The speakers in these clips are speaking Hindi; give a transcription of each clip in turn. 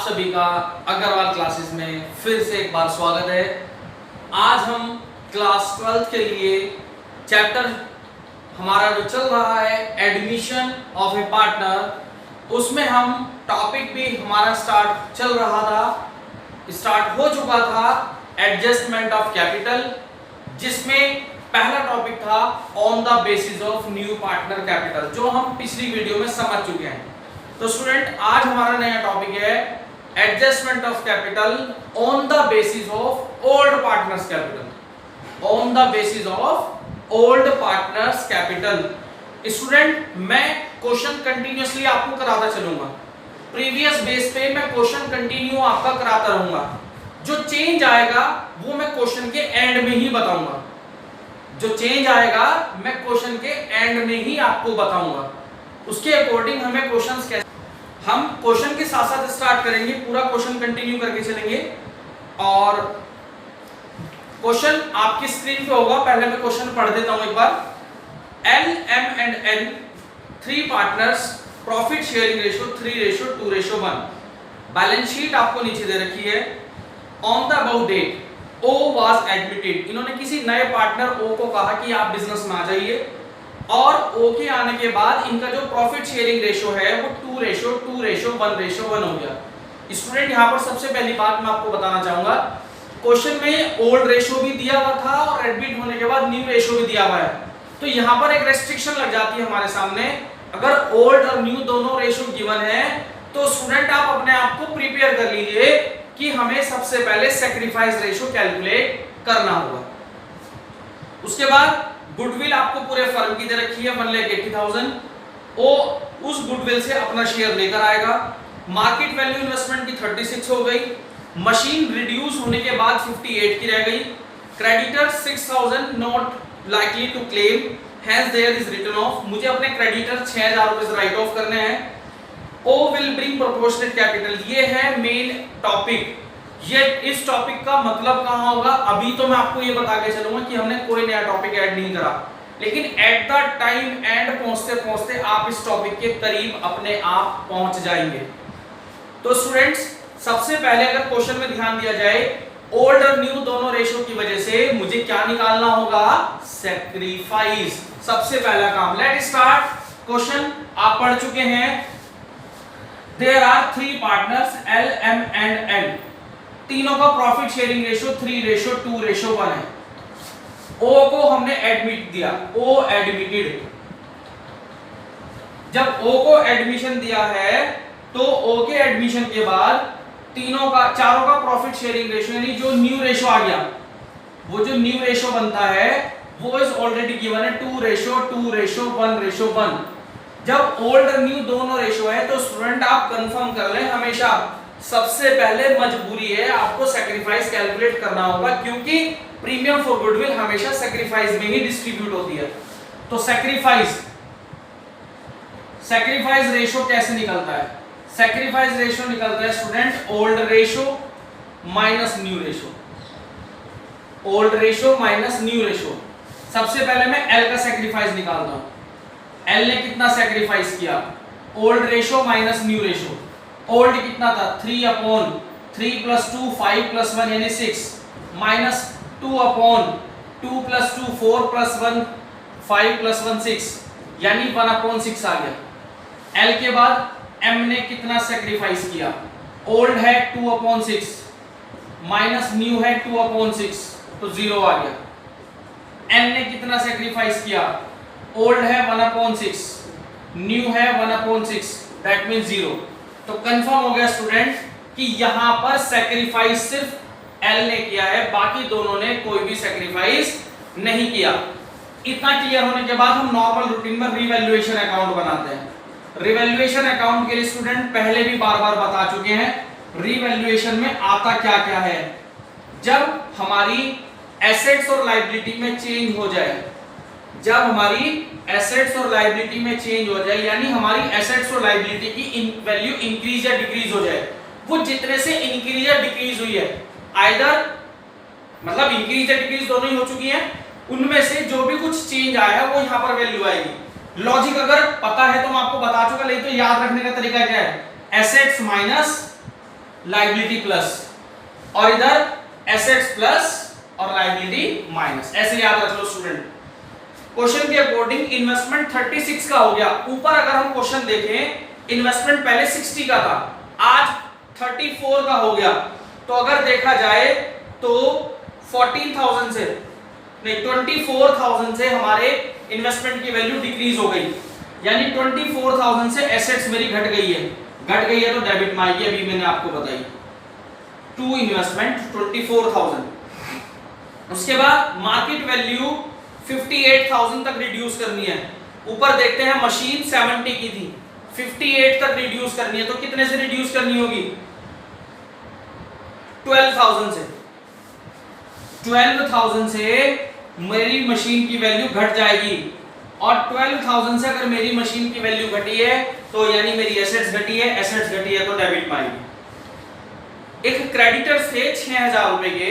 सभी का अग्रवाल क्लासेस में फिर से एक बार स्वागत है। आज हम क्लास 12 के लिए चैप्टर हमारा जो चल रहा है एडमिशन ऑफ ए पार्टनर, उसमें हम टॉपिक भी हमारा स्टार्ट हो चुका था एडजस्टमेंट ऑफ कैपिटल, जिसमें पहला टॉपिक था on the basis of new partner capital, जो हम पिछली वीडियो में समझ चुके हैं। तो स्टूडेंट, आज हमारा नया टॉपिक है adjustment of capital on the basis of old partners capital. On the basis of old partners capital student, मैं क्वेश्चन कंटिन्यूअसली आपको कराता चलूंगा। प्रीवियस बेस पे मैं क्वेश्चन कंटिन्यू आपका कराता रहूंगा। जो चेंज आएगा वो मैं क्वेश्चन के एंड में ही बताऊंगा। जो चेंज आएगा मैं क्वेश्चन के एंड में ही आपको बताऊंगा। उसके अकॉर्डिंग हमें क्वेश्चंस कैसे, हम क्वेश्चन के साथ साथ स्टार्ट करेंगे, पूरा क्वेश्चन कंटिन्यू करके चलेंगे। और क्वेश्चन आपकी स्क्रीन पे होगा। पहले मैं क्वेश्चन पढ़ देता हूं एक बार। L, M and N, 3 partners, profit sharing ratio 3:2:1। Balance sheet आपको नीचे दे रखी है। On the about date O was admitted, इन्होंने किसी नए पार्टनर O को कहा कि आप बिजनेस में आ जाइए, और O के आने के बाद इनका जो प्रॉफिट शेयरिंग रेशियो है वो 2:1 हो गया। स्टूडेंट, यहाँ पर सबसे पहली बात मैं आपको बताना चाहूंगा, क्वेश्चन में ओल्ड रेशियो भी दिया हुआ था और एडमिट होने के बाद न्यू रेशियो भी दिया हुआ है। तो यहाँ पर एक रेस्ट्रिक्शन लग जाती है हमारे सामने। अगर ओल्ड और न्यू दोनों रेशियो गिवन है तो स्टूडेंट आप अपने आप को प्रिपेयर कर लीजिए कि हमें सबसे पहले सैक्रिफाइस रेशियो कैलकुलेट करना होगा। उसके बाद गुडविल आपको पूरे फर्म की दे रखी है 1,80,000। वो उस गुडविल से अपना शेयर लेकर आएगा। मार्केट वैल्यू इन्वेस्टमेंट की 36 हो गई। मशीन रिड्यूस होने के बाद 58 की रह गई। Creditor 6,000 not likely to claim, hence there is written off. मुझे अपने क्रेडिटर 6,000 रुपए राइट ऑफ करने हैं। O will bring proportionate capital, ये है मेन टॉपिक। ये इस टॉपिक का मतलब कहाँ होगा, अभी तो मैं आपको ये बता के चलूंगा कि हमने कोई नया टॉपिक ऐड नहीं करा, लेकिन एट द टाइम एंड पहुंचते पहुंचते आप इस टॉपिक के करीब अपने आप पहुंच जाएंगे। तो स्टूडेंट्स, सबसे पहले अगर क्वेश्चन में ध्यान दिया जाए, ओल्ड और न्यू दोनों रेशियो की वजह से मुझे क्या निकालना होगा, सैक्रिफाइस। सबसे पहला काम। Let start. क्वेश्चन आप पढ़ चुके हैं। There are 3 partners L, M and N. तीनों का प्रॉफिट शेयरिंग रेशियो 3:2:1 है। O को हमने एडमिट दिया, O एडमिटेड। जब O को एडमिशन दिया है तो O के एडमिशन के बाद चारों का प्रॉफिट शेयरिंग रेशियो यानी जो न्यू रेशियो आ गया, वो जो न्यू रेशियो बनता है वो इज ऑलरेडी गिवन है 2:2:1:1। जब ओल्ड और न्यू दोनों रेशियो है तो स्टूडेंट आप कंफर्म कर लें, हमेशा सबसे पहले मजबूरी है आपको सैक्रिफाइस कैलकुलेट करना होगा, क्योंकि प्रीमियम फॉर गुडविल हमेशा सैक्रिफाइस में ही डिस्ट्रीब्यूट होती है। तो सैक्रिफाइस रेशियो कैसे निकलता है? सैक्रिफाइस रेशियो निकलता है student old ratio minus new ratio. Old ratio minus new ratio. सबसे पहले मैं L का सैक्रिफाइस निकालता हूं। L ने कितना सैक्रिफाइस किया? Old ratio minus new ratio. Old कितना था? 3/3 + 2 5 + 1 यानी 6 माइनस 2/2 + 2 4 + 1 5 + 1 6 यानी 1/6 आ गया। L के बाद M ने कितना सैक्रिफाइस किया? ओल्ड है 2/6 माइनस न्यू है 2/6 तो 0 आ गया। N ने कितना सैक्रिफाइस किया? ओल्ड है 1/6, न्यू है 1/6, दैट मींस 0। तो कंफर्म हो गया स्टूडेंट कि यहां पर सैक्रिफाइस सिर्फ L ने किया है, बाकी दोनों ने कोई भी सैक्रिफाइस नहीं किया। इतना क्लियर होने के बाद हम नॉर्मल रूटीन में रिवैल्यूएशन अकाउंट बनाते हैं। रिवैल्यूएशन अकाउंट के लिए स्टूडेंट पहले भी बार बार बता चुके हैं, रिवैल्यूएशन में आता क्या क्या है। जब हमारी एसेट्स और लायबिलिटी में चेंज हो जाए, जब हमारी एसेट्स और लायबिलिटी में चेंज हो जाए, यानी हमारी एसेट्स और लायबिलिटी की वैल्यू इंक्रीज या डिक्रीज हो जाए, वो जितने से इंक्रीज या डिक्रीज हुई है, आइदर मतलब इंक्रीज या डिक्रीज दोनों ही हो चुकी हैं, उनमें से जो भी कुछ चेंज आया है वो यहाँ पर वैल्यू आएगी। लॉजिक अगर पता है तो मैं आपको बता चुका, लेकिन तो याद रखने का तरीका क्या है, एसेट्स माइनस लायबिलिटी प्लस, और इधर एसेट्स प्लस और लायबिलिटी माइनस। ऐसे याद रख लो स्टूडेंट। क्वेश्चन के अकॉर्डिंग इन्वेस्टमेंट 36 का हो गया। ऊपर अगर हम क्वेश्चन देखें इन्वेस्टमेंट पहले 60 का था, आज 34 का हो गया। तो अगर देखा जाए तो 14,000 से नहीं 24,000 से हमारे इन्वेस्टमेंट की वैल्यू डिक्रीज हो गई, यानी 24,000 से एसेट्स मेरी घट गई है। घट गई है तो डेबिट में आएगी, अभी मैंने आपको बताई। To investment 24,000। उसके बाद मार्केट वैल्यू 58,000 तक रिड्यूस करनी है। ऊपर देखते हैं मशीन 70 की थी, 58 तक रिड्यूस करनी है, तो कितने से रिड्यूस करनी होगी? 12,000 से। 12,000 से मेरी मशीन की वैल्यू घट जाएगी, और 12,000 से अगर मेरी मशीन की वैल्यू घटी है तो यानी मेरी एसेट्स घटी है, एसेट्स घटी है तो डेबिट में आएगी। एक क्रेडिटर थे 6,000 रुपए के,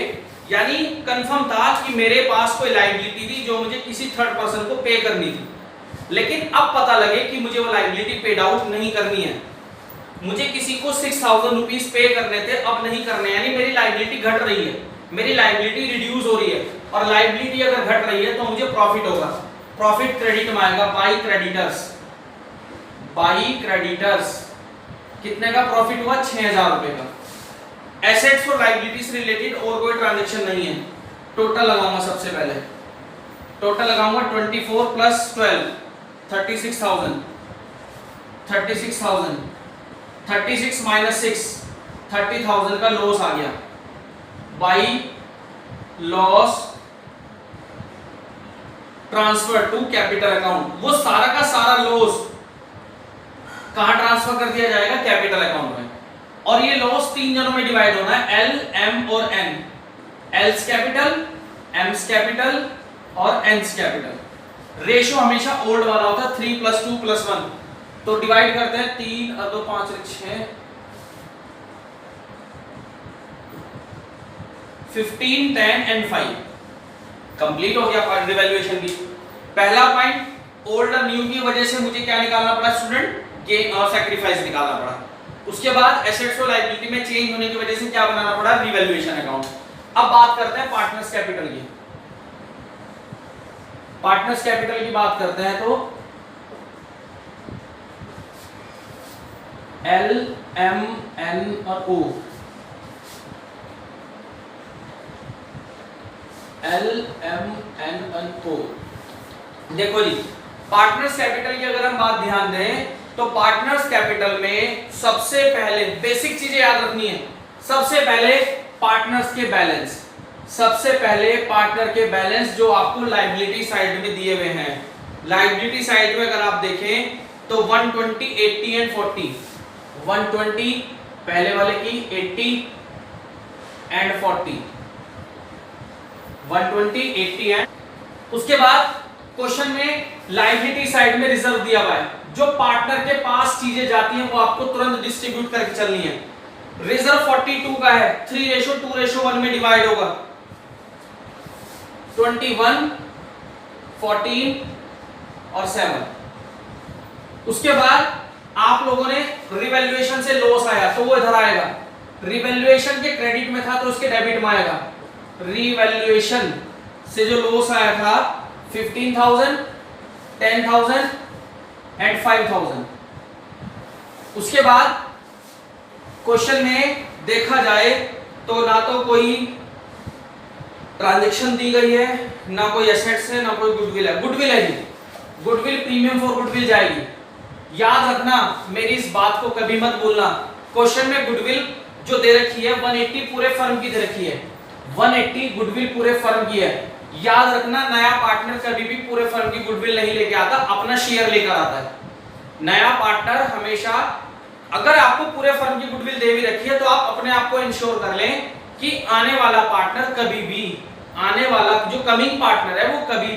यानी कंफर्म था कि मेरे पास कोई लायबिलिटी थी जो मुझे किसी थर्ड पर्सन को पे करनी थी, लेकिन अब पता लगे कि मुझे वो लायबिलिटी पेड आउट नहीं करनी है, मुझे किसी को 6,000 रुपीस पे करने थे, अब नहीं करने, यानी मेरी लायबिलिटी घट रही है, मेरी लायबिलिटी रिड्यूस हो रही है, और लायबिलिटी अगर घट रही है तो मुझे प्रॉफिट होगा। प्रॉफिट क्रेडिट में आएगा बाई क्रेडिटर्स। बाई क्रेडिटर्स कितने का प्रॉफिट हुआ? 6,000 रुपए का। एसेट्स और लायबिलिटी से रिलेटेड और कोई ट्रांजैक्शन नहीं है। टोटल लगाऊंगा, सबसे पहले टोटल लगाऊंगा 24 प्लस 12 36,000, 36,000, 36 माइनस 6 30,000 का लॉस आ गया। By loss transfer to capital account, वो सारा का सारा लॉस कहां ट्रांसफर कर दिया जाएगा? कैपिटल अकाउंट में। और ये लॉस 3 जनों में डिवाइड होना है, एल, एम और N. L's capital, M's capital और एन्स कैपिटल। रेशियो हमेशा ओल्ड वाला होता है, 3 + 2 + 1। तो डिवाइड करते हैं, 3 और 2 5 और 6 15 10 एंड 5। कंप्लीट हो गया रिवैल्यूएशन की। पहला पॉइंट ओल्ड और न्यू की वजह से मुझे क्या निकालना पड़ा स्टूडेंट? गेन और सैक्रिफाइस निकालना पड़ा। उसके बाद एसेट्स और लायबिलिटी में चेंज होने की वजह से क्या बनाना पड़ा? Revaluation account. अब बात करते हैं पार्टनर्स कैपिटल की। पार्टनर्स कैपिटल की बात करते हैं तो एल, एम, एन और ओ। एल, एम, एन और ओ। देखो जी, पार्टनर्स कैपिटल की अगर हम बात ध्यान दें तो पार्टनर्स कैपिटल में सबसे पहले बेसिक चीजें याद रखनी है। सबसे पहले पार्टनर्स के बैलेंस, सबसे पहले पार्टनर के बैलेंस जो आपको लायबिलिटी साइड में दिए हुए हैं। लायबिलिटी साइड में अगर आप देखें तो 120, 80 एंड 40। 120 पहले वाले की, 80 एंड 40। 120, 80 एंड। उसके बाद क्वेश्चन में लायबिलिटी साइड में रिजर्व दिया हुआ है, जो पार्टनर के पास चीजें जाती हैं वो आपको तुरंत डिस्ट्रीब्यूट करके चलनी है। रिजर्व 42 का है, 3:2:1 में डिवाइड होगा। 21, 14 और 7। उसके बाद आप लोगों ने रिवैल्यूएशन से लॉस आया तो वो इधर आएगा। रिवैल्यूएशन के क्रेडिट में था तो उसके डेबिट में आएगा। रिवैल्यूएशन से जो लॉस आया था 15,000, 10,000 एंड 5,000। उसके बाद क्वेश्चन में देखा जाए तो ना तो कोई ट्रांजैक्शन दी गई है, ना कोई एसेट्स है, ना कोई गुडविल है। गुडविल है जी, गुडविल प्रीमियम फॉर गुडविल जाएगी। याद रखना, मेरी इस बात को कभी मत भूलना। क्वेश्चन में गुडविल जो दे रखी है 180 पूरे फर्म की दे रखी है। 180 गुडविल पूरे फर्म की है। याद रखना, नया पार्टनर कभी भी पूरे फर्म की गुडविल नहीं लेके आता, अपना शेयर लेकर आता है। नया पार्टनर हमेशा, अगर आपको पूरे फर्म की गुडविल दे भी रखी है तो आप अपने आप को इंश्योर कर लें कि आने वाला पार्टनर कभी भी, आने वाला जो कमिंग पार्टनर है वो कभी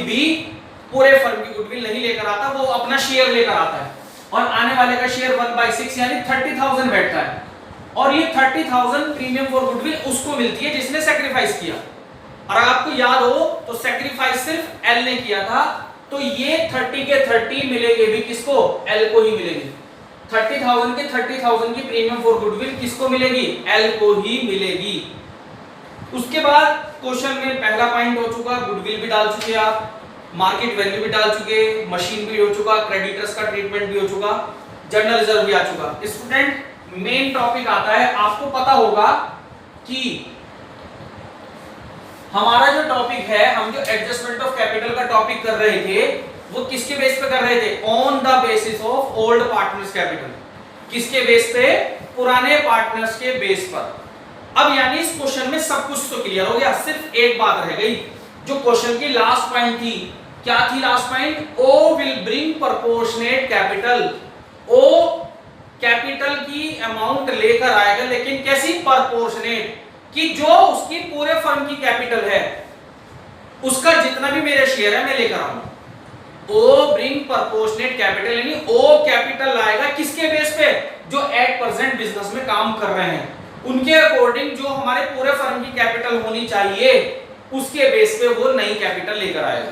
भी पूरे फर्म की गुडविल नहीं लेकर आता, वो अपना शेयर लेकर आता है। और आने वाले का शेयर 1/6 यानी 30,000 बैठता है, और ये 30,000 प्रीमियम फॉर गुडविल उसको मिलती है जिसने सैक्रिफाइस किया। और अगर आपको याद हो तो सैक्रिफाइस सिर्फ एल ने किया था, तो ये 30 के 30 मिलेंगे भी किसको? एल को ही मिलेंगे। 30,000 के 30,000 की प्रीमियम फॉर गुडविल किसको मिलेगी? एल को ही मिलेगी। उसके बाद क्वेश्चन में पहला पॉइंट हो चुका, गुडविल भी डाल चुके आप, मार्केट वैल्यू भी डाल चुके, मशीन भी हो चुका, क्रेडिटर्स का ट्रीटमेंट भी हो चुका, जनरल रिजर्व भी आ चुका। स्टूडेंट मेन टॉपिक आता है, आपको पता होगा कि हमारा जो टॉपिक है, हम जो एडजस्टमेंट ऑफ कैपिटल का टॉपिक कर रहे थे, वो किसके बेस पे कर रहे थे? On the basis of old partners capital. किसके बेस पे? पुराने पार्टनर्स के बेस पर। अब यानी इस क्वेश्चन में सब कुछ तो क्लियर हो गया, सिर्फ एक बात रह गई जो क्वेश्चन की लास्ट पॉइंट थी। क्या थी last point? O will bring proportionate capital. O capital की अमाउंट लेकर आएगा, लेकिन कैसी? प्रोपोर्शनेट, कि जो उसकी पूरे फर्म की कैपिटल है उसका जितना भी मेरे शेयर है मैं लेकर आऊंगा। ओ ब्रिंग प्रोपोर्शनेट कैपिटल, यानी ओ कैपिटल लाएगा किसके बेस पे? जो एट प्रेजेंट बिजनेस में काम कर रहे हैं उनके अकॉर्डिंग जो हमारे पूरे फर्म की कैपिटल होनी चाहिए उसके बेस पे वो नई कैपिटल लेकर आएगा।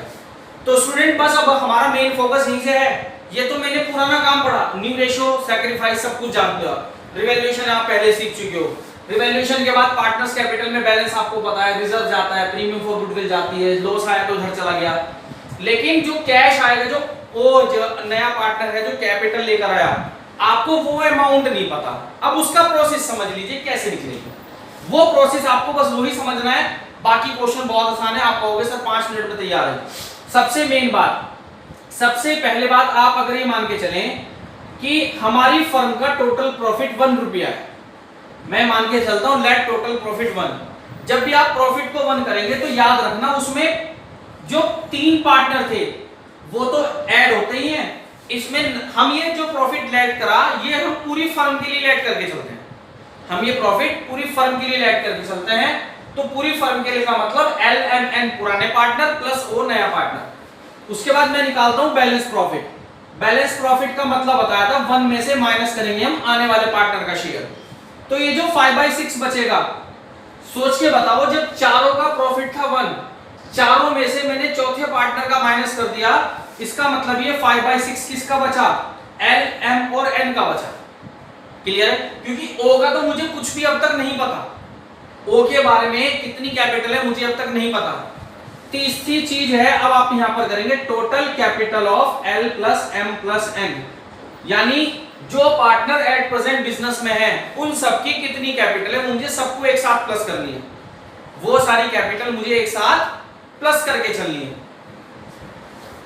तो स्टूडेंट बस अब हमारा मेन फोकस यहीं से है। ये तो मैंने पुराना काम पढ़ा, न्यू रेशो, सैक्रिफाइस सब कुछ जानते हो, रिवैल्यूएशन आप पहले सीख चुके हो। रिवैल्यूएशन के बाद पार्टनर्स कैपिटल में बैलेंस आपको पता है, रिजर्व जाता है, प्रीमियम फॉर गुडविल जाती है, लॉस आया तो उधर चला गया। लेकिन जो कैश आएगा, जो नया पार्टनर है जो कैपिटल लेकर आया, आपको वो अमाउंट नहीं पता। अब उसका प्रोसेस समझ लीजिए कैसे निकलेगी, वो प्रोसेस आपको बस वही समझना है। बाकी क्वेश्चन बहुत आसान है, आप कहोगे सर 5 मिनट में तैयार है। सबसे मेन बात, सबसे पहले बात, आप अगर ये मान के चलें कि हमारी फर्म का टोटल प्रॉफिट 1 रुपया है, मैं मान के चलता हूं लेट टोटल प्रॉफिट 1। जब भी आप प्रॉफिट को 1 करेंगे तो याद रखना उसमें जो 3 पार्टनर थे वो तो ऐड होते ही हैं। इसमें हम ये जो प्रॉफिट लेट करा, ये हम पूरी फर्म के लिए लेट करके चलते हैं। हम ये प्रॉफिट पूरी फर्म के लिए लेट करके चलते हैं। तो पूरी फर्म के लिए का मतलब एल एम एन पुराने पार्टनर प्लस ओ नया पार्टनर। उसके बाद मैं निकालता हूं बैलेंस प्रॉफिट। बैलेंस प्रॉफिट का मतलब बताया था 1 में से माइनस करेंगे हम आने वाले पार्टनर का शेयर। तो ये जो 5/6 बचेगा, सोच के बताओ, जब चारों का प्रॉफिट था 1, चारों में से मैंने चौथे पार्टनर का माइनस कर दिया, इसका मतलब ये 5/6 किसका बचा? एल एम और एन का बचा। क्लियर है? क्योंकि ओ का तो मुझे कुछ भी अब तक नहीं पता, ओ के बारे में कितनी कैपिटल है मुझे अब तक नहीं पता। तीसरी चीज है, अब आप यहां पर करेंगे total capital of L plus M plus N, यानी जो पार्टनर एट प्रेजेंट बिजनेस में है उन सबकी कितनी कैपिटल है मुझे सबको एक साथ प्लस करनी है। वो सारी कैपिटल मुझे एक साथ प्लस करके चलनी है।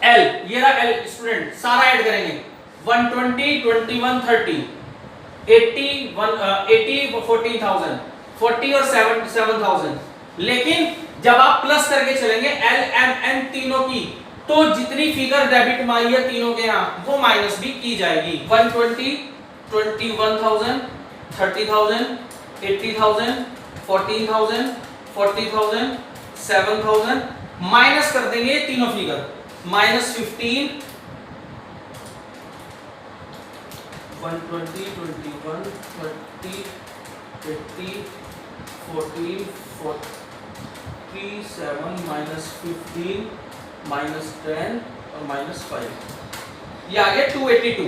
एल, ये रहा एल स्टूडेंट, सारा ऐड करेंगे 120, 21, 30, 80, 14,000, 40 और 7,000। लेकिन जब आप प्लस करके चलेंगे एल एम एन तीनों की, तो जितनी फिगर डेबिट में आई है तीनों के यहाँ वो माइनस भी की जाएगी। 120, 21,000, 30,000, 80,000, 14,000, 40,000, 7,000, माइनस कर देंगे तीनों फिगर, -15, 120, 21, 30, 80, 14, 47, -15, -10 और -5, ये आ गया 282।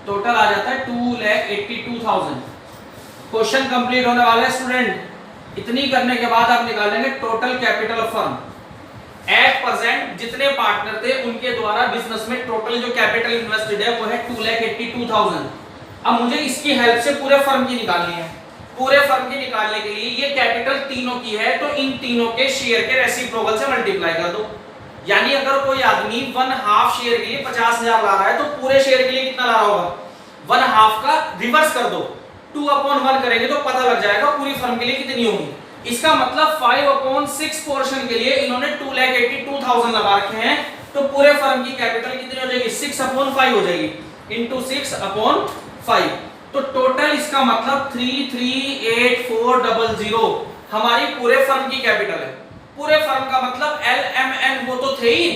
टोटल आ जाता है 2,82,000। क्वेश्चन कंप्लीट होने वाला है स्टूडेंट। इतनी करने के बाद आप निकालेंगे total capital of firm. At present जितने पार्टनर थे उनके द्वारा बिजनेस में टोटल जो कैपिटल इन्वेस्टेड है वो है 2,82,000। अब मुझे इसकी हेल्प से पूरे फर्म की निकालनी है। पूरे फर्म की निकालने के लिए ये कैपिटल तीनों की है, तो इन तीनों के शेयर के रेसिप्रोकल से मल्टीप्लाई कर दो। यानी अगर कोई आदमी 1/2 शेयर के लिए 50,000 ला रहा है तो पूरे शेयर के लिए कितना ला रहा होगा? 1/2 का रिवर्स कर दो, 2/1 करेंगे तो पता लग जाएगा पूरी फर्म के लिए कितनी होगी। इसका मतलब 5/6 पोर्शन के लिए इन्होंने 2,82,000 लगा रखे हैं, तो पूरे फर्म की कैपिटल कितनी हो जाएगी? 6/5 हो जाएगी, इंटू 6/5। तो टोटल इसका मतलब 338400 हमारी पूरे फर्म की कैपिटल है। पूरे फर्म का मतलब एल एम एन वो तो थे ही,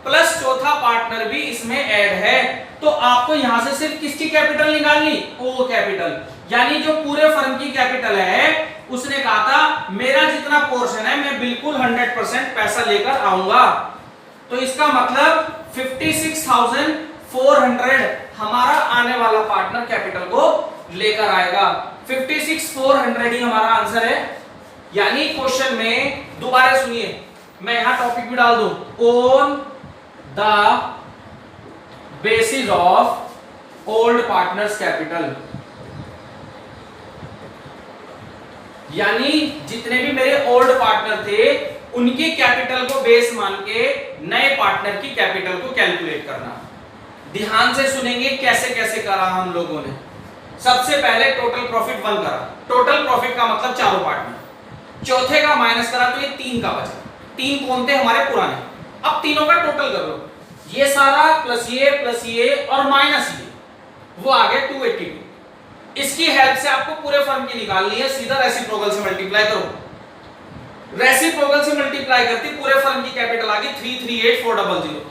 प्लस चौथा पार्टनर भी इसमें ऐड है। तो आपको यहां से सिर्फ किसकी कैपिटल निकालनी? O capital. यानी जो पूरे फर्म की कैपिटल है उसने कहा था मेरा जितना पोर्शन है मैं बिल्कुल 100% पैसा लेकर आऊंगा। तो इसका मतलब 56,000 400 हमारा आने वाला पार्टनर कैपिटल को लेकर आएगा। 56,400 ही हमारा आंसर है। यानी क्वेश्चन में दोबारा सुनिए, मैं यहां टॉपिक भी डाल दूं, on the basis of old partners capital, यानी जितने भी मेरे ओल्ड पार्टनर थे उनकी कैपिटल को बेस मान के नए पार्टनर की कैपिटल को कैलकुलेट करना। ध्यान से सुनेंगे कैसे कैसे करा हम लोगों ने। सबसे पहले टोटल प्रॉफिट 1 करा। टोटल प्रॉफिट का मतलब चारों पार्टनर, चौथे का माइनस करा तो ये 3 का बचा। 3 कौन थे? हमारे पुराने। अब तीनों का टोटल कर लो, ये सारा प्लस ये और माइनस ये, वो आ गया 282। इसकी हेल्प से आपको पूरे फर्म की निकालनी है, सीधा रेसिप्रोकल से मल्टीप्लाई करो। रेसिप्रोकल से मल्टीप्लाई करती पूरे फर्म की कैपिटल आ गई 338,400।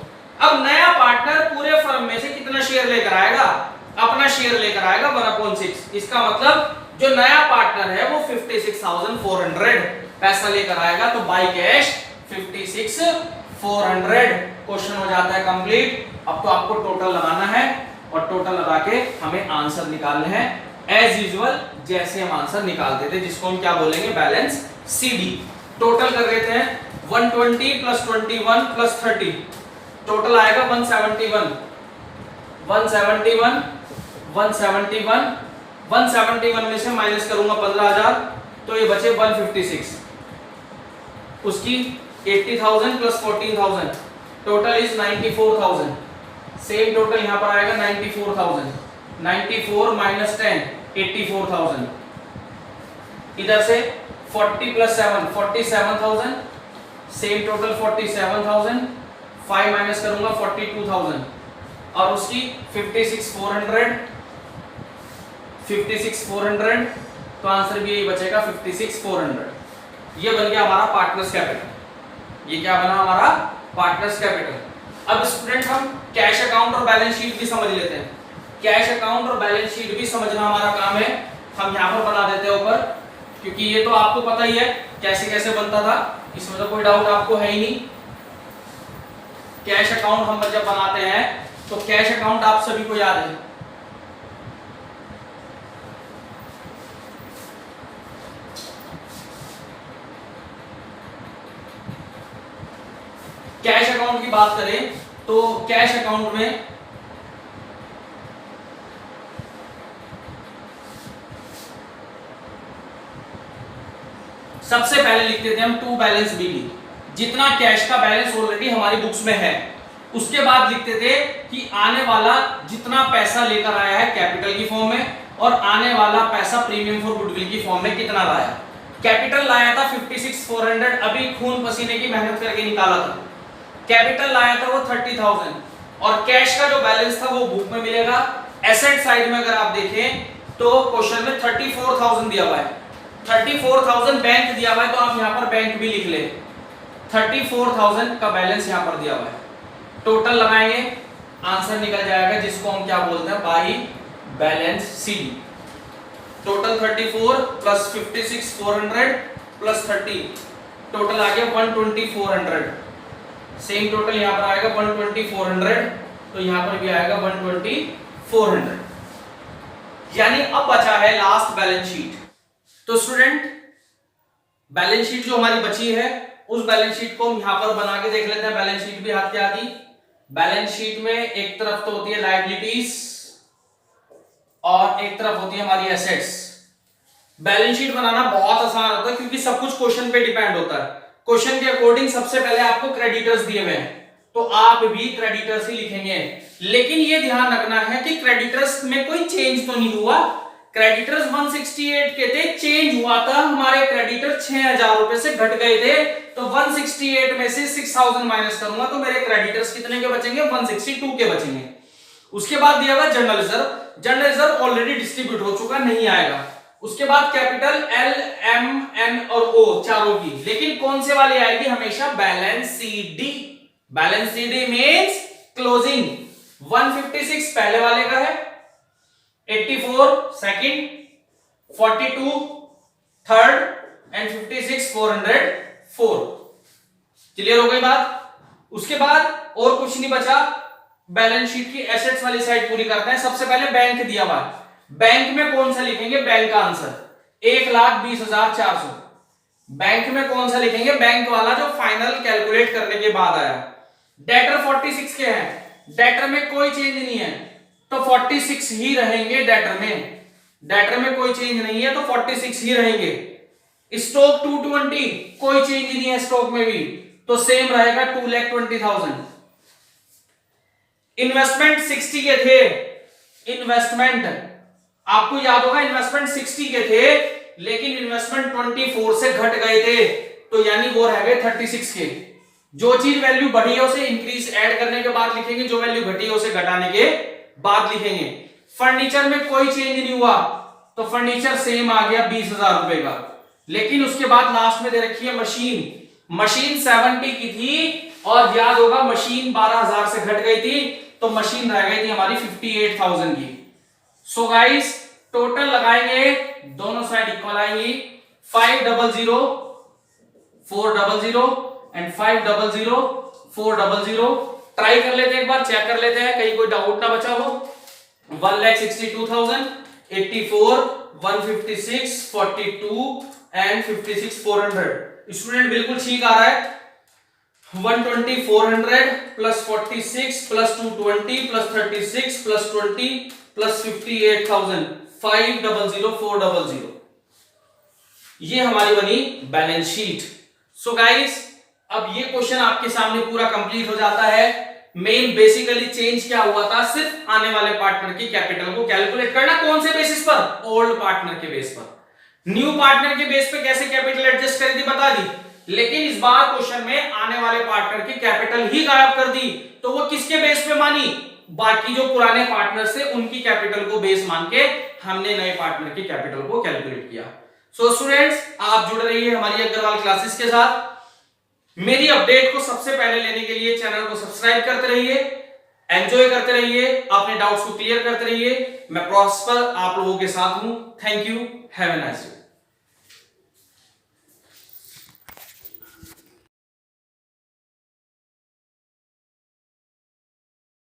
अब नया पार्टनर पूरे फर्म में से कितना शेयर लेकर आएगा? अपना शेयर लेकर आएगा 1/6। इसका मतलब जो नया पार्टनर है वो 56,400 पैसा लेकर आएगा, तो बाय कैश 56,400। क्वेश्चन हो जाता है कंप्लीट। अब तो आपको टोटल लगाना है और टोटल लगा के हमें आंसर निकालने हैं एज यूजुअल, जैसे हम आंसर निकालते थे, जिसको हम क्या बोलेंगे? Balance CD. टोटल कर लेते हैं 120 + 21 + 30, टोटल आएगा 171। 171 में से माइनस करूंगा 15,000 तो ये बचे 156। उसकी 80,000 + 14,000, टोटल इज 94,000। सेम टोटल यहां पर आएगा 94,000। 94 - 10 84,000। इधर से 40 + 7 47,000। Same total 47,000। 5 माइनस करूंगा 42,000 और उसकी 56,400 तो आंसर भी यही बचेगा 56,400। ये बन गया हमारा पार्टनर्स कैपिटल। ये क्या बना? हमारा पार्टनर्स कैपिटल। अब स्टूडेंट हम कैश अकाउंट और बैलेंस शीट भी समझ लेते हैं। कैश अकाउंट और बैलेंस शीट भी समझना हमारा काम है। हम यहाँ पर बना देते हैं ऊपर, क्योंकि ये तो आपको पता ही है कैसे कैसे बनता था, इसमें तो कोई डाउट आपको है ही नहीं। कैश अकाउंट हम जब बनाते हैं तो कैश अकाउंट आप सभी को याद है, कैश अकाउंट की बात करें तो कैश अकाउंट में सबसे पहले लिख देते हैं हम टू बैलेंस बीबी, जितना कैश का बैलेंस ऑलरेडी हमारी बुक्स में है। उसके बाद लिखते थे कि आने वाला जितना पैसा लेकर आया है कैपिटल की फॉर्म में, और आने वाला पैसा प्रीमियम फॉर गुडविल की फॉर्म में कितना लाया। कैपिटल लाया था 56,400, अभी खून पसीने की मेहनत करके निकाला था। कैपिटल लाया था वो 30,000 और कैश का जो बैलेंस था वो बुक में मिलेगा। एसेट साइड में अगर आप देखें तो क्वेश्चन में 34,000 दिया हुआ है, 34,000 बैंक दिया हुआ है, तो आप यहाँ पर बैंक भी लिख ले। 34,000 का बैलेंस यहाँ पर दिया हुआ है। टोटल लगाएंगे, आंसर निकल जाएगा, जिसको हम क्या बोलते हैं? By balance CD. Total 34 + 56,400 + 30, total आ गया 120,400। सेम टोटल यहाँ पर आएगा 120,400, तो यहाँ पर भी आएगा 120,400। यानी अब बचा है लास्ट बैलेंस शीट। तो स्टूडेंट बैलेंस शीट जो हमारी बची है उस बैलेंस शीट को हम यहां पर बना के देख लेते हैं। बैलेंस शीट भी हाथ क्या आती? बैलेंस शीट में एक तरफ तो होती है लायबिलिटीज और एक तरफ होती है हमारी एसेट्स। बैलेंस शीट बनाना बहुत आसान होता है क्योंकि सब कुछ क्वेश्चन पे डिपेंड होता है। क्वेश्चन के अकॉर्डिंग सबसे पहले आपको क्रेडिटर्स दिए हुए हैं तो आप भी क्रेडिटर्स ही लिखेंगे, लेकिन ये ध्यान रखना है कि क्रेडिटर्स में कोई चेंज तो नहीं हुआ। क्रेडिटर्स 168 के थे, चेंज हुआ था, हमारे क्रेडिटर 6,000 रुपए से घट गए थे, तो 168 में से 6,000 माइनस करूंगा तो मेरे क्रेडिटर्स कितने के बचेंगे? 162 के बचेंगे। उसके बाद दिया हुआ general reserve. General reserve already distribute हो चुका, नहीं आएगा। उसके बाद कैपिटल एल, एम, एन और ओ चारों की, लेकिन कौन से वाली आएगी? हमेशा balance CD. Balance CD means closing. 156 पहले वाले का है, 84 second, 42 third and 56,400 fourth. Clear हो गई बात? उसके बाद और कुछ नहीं बचा, बैलेंस शीट की एसेट्स वाली साइड पूरी करते हैं। सबसे पहले बैंक दिया हुआ है, बैंक में कौन सा लिखेंगे? बैंक का आंसर 1,20,400। बैंक में कौन सा लिखेंगे? बैंक वाला जो फाइनल कैलकुलेट करने के बाद आया। डेटर 46 के हैं, डेटर में कोई चेंज नहीं है तो 46 ही रहेंगे। डेटर में कोई चेंज नहीं है तो 46 ही रहेंगे। स्टॉक 220, कोई चेंज नहीं है स्टॉक में भी, तो सेम रहेगा 2,20,000। इन्वेस्टमेंट 60 के थे, इन्वेस्टमेंट आपको याद होगा इन्वेस्टमेंट 60 के थे, लेकिन इन्वेस्टमेंट 24 से घट गए थे, तो यानी वो रह गए 36 के। जो चीज वैल्यू बढ़ी है उसे इंक्रीज ऐड करने के बाद लिखेंगे, जो वैल्यू घटी है उसे घटाने के बाद लिखेंगे। फर्नीचर में कोई चेंज नहीं हुआ तो फर्नीचर सेम आ गया 20,000 रुपए का, लेकिन उसके बाद लास्ट में दे रखी है मशीन 70 की थी और याद होगा मशीन 12,000 से घट गई थी, तो मशीन रह गई थी हमारी 58,000 की। सो गाइस टोटल लगाएंगे, दोनों साइड इक्वल आएंगी, 500 400 एंड 500 400। ट्राई कर लेते हैं, एक बार चेक कर लेते हैं कहीं कोई डाउट ना बचा हो। 1,62,000, 84, 156, 42 एंड 56 400। स्टूडेंट बिल्कुल ठीक आ रहा है। 120 400 plus 46 plus 220 plus 36 plus 20 plus 58,000, 500 400। ये हमारी बनी बैलेंस शीट। सो गाइस अब ये क्वेश्चन आपके सामने पूरा कंप्लीट हो जाता है। मेन बेसिकली चेंज क्या हुआ था? सिर्फ आने वाले पार्टनर की कैपिटल को कैलकुलेट करना। कौन से बेसिस पर? ओल्ड पार्टनर के बेस पर। न्यू पार्टनर के बेस पे कैसे कैपिटल एडजस्ट करी थी बता दी, लेकिन इस बार क्वेश्चन में आने वाले पार्टनर की कैपिटल ही गायब कर दी, तो वो किसके बेस पे मानी? बाकी जो पुराने पार्टनर थे उनकी कैपिटल को बेस मान के हमने नए पार्टनर की कैपिटल को कैलकुलेट किया। सो स्टूडेंट्स आप जुड़ रहिए हमारी अग्रवाल क्लासेस के साथ। मेरी अपडेट को सबसे पहले लेने के लिए चैनल को सब्सक्राइब करते रहिए, एंजॉय करते रहिए, अपने डाउट्स को क्लियर करते रहिए। मैं प्रॉस्पर आप लोगों के साथ हूं। Thank you, have a nice day.